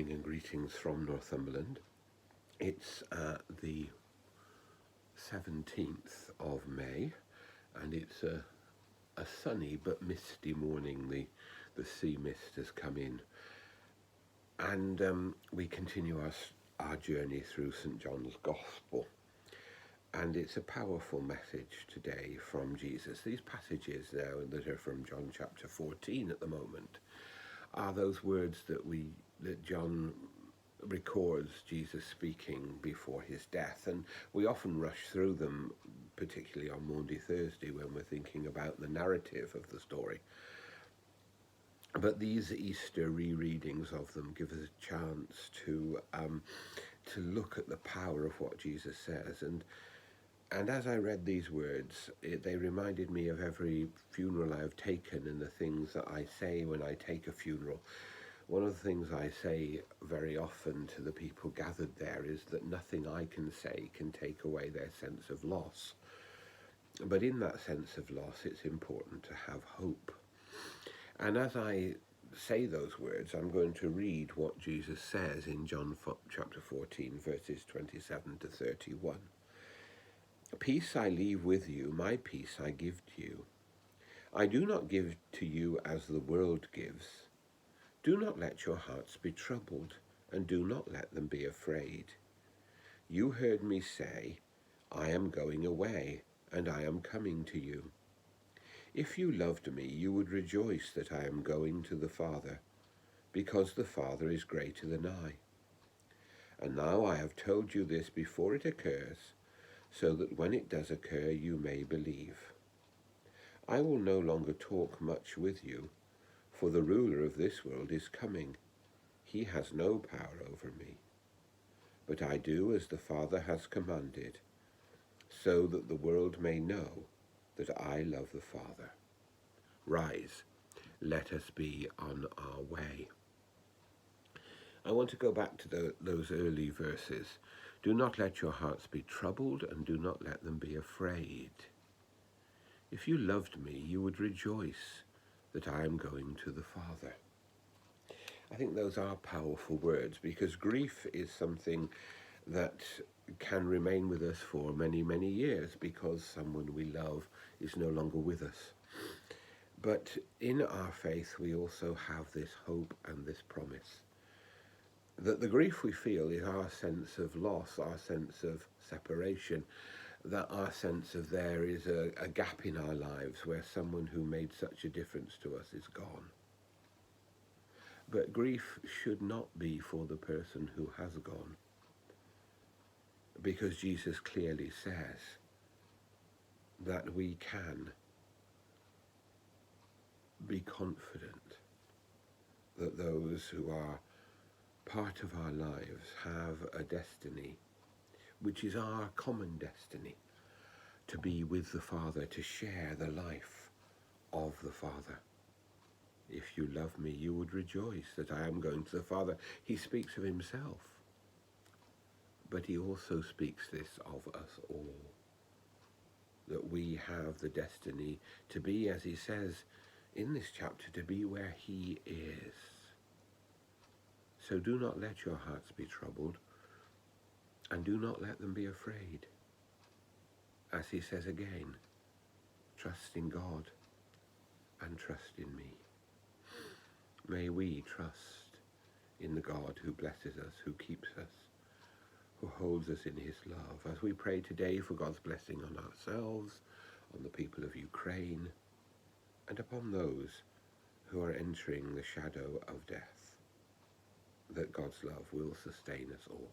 morning and greetings from Northumberland. It's the 17th of May and it's a sunny but misty morning. The sea mist has come in and we continue our journey through St. John's Gospel. And it's a powerful message today from Jesus. These passages now that are from John chapter 14 at the moment are those words that John records Jesus speaking before his death. And we often rush through them, particularly on Maundy Thursday when we're thinking about the narrative of the story. But these Easter rereadings of them give us a chance to look at the power of what Jesus says. And as I read these words, they reminded me of every funeral I've taken and the things that I say when I take a funeral. One of the things I say very often to the people gathered there is that nothing I can say can take away their sense of loss. But in that sense of loss, it's important to have hope. And as I say those words, I'm going to read what Jesus says in John chapter 14, verses 27 to 31. Peace I leave with you, my peace I give to you. I do not give to you as the world gives. Do not let your hearts be troubled, and do not let them be afraid. You heard me say, I am going away, and I am coming to you. If you loved me, you would rejoice that I am going to the Father, because the Father is greater than I. And now I have told you this before it occurs, so that when it does occur, you may believe. I will no longer talk much with you, for the ruler of this world is coming. He has no power over me. But I do as the Father has commanded, so that the world may know that I love the Father. Rise, let us be on our way. I want to go back to those early verses. Do not let your hearts be troubled, and do not let them be afraid. If you loved me, you would rejoice that I am going to the Father. I think those are powerful words, because grief is something that can remain with us for many, many years because someone we love is no longer with us. But in our faith, we also have this hope and this promise that the grief we feel is our sense of loss, our sense of separation, that our sense of there is a gap in our lives where someone who made such a difference to us is gone. But grief should not be for the person who has gone, because Jesus clearly says that we can be confident that those who are part of our lives have a destiny, which is our common destiny, to be with the Father, to share the life of the Father. If you love me, you would rejoice that I am going to the Father. He speaks of himself, but he also speaks this of us all, that we have the destiny to be, as he says in this chapter, to be where he is. So do not let your hearts be troubled, and do not let them be afraid. As he says again, trust in God and trust in me. May we trust in the God who blesses us, who keeps us, who holds us in his love. As we pray today for God's blessing on ourselves, on the people of Ukraine, and upon those who are entering the shadow of death, that God's love will sustain us all.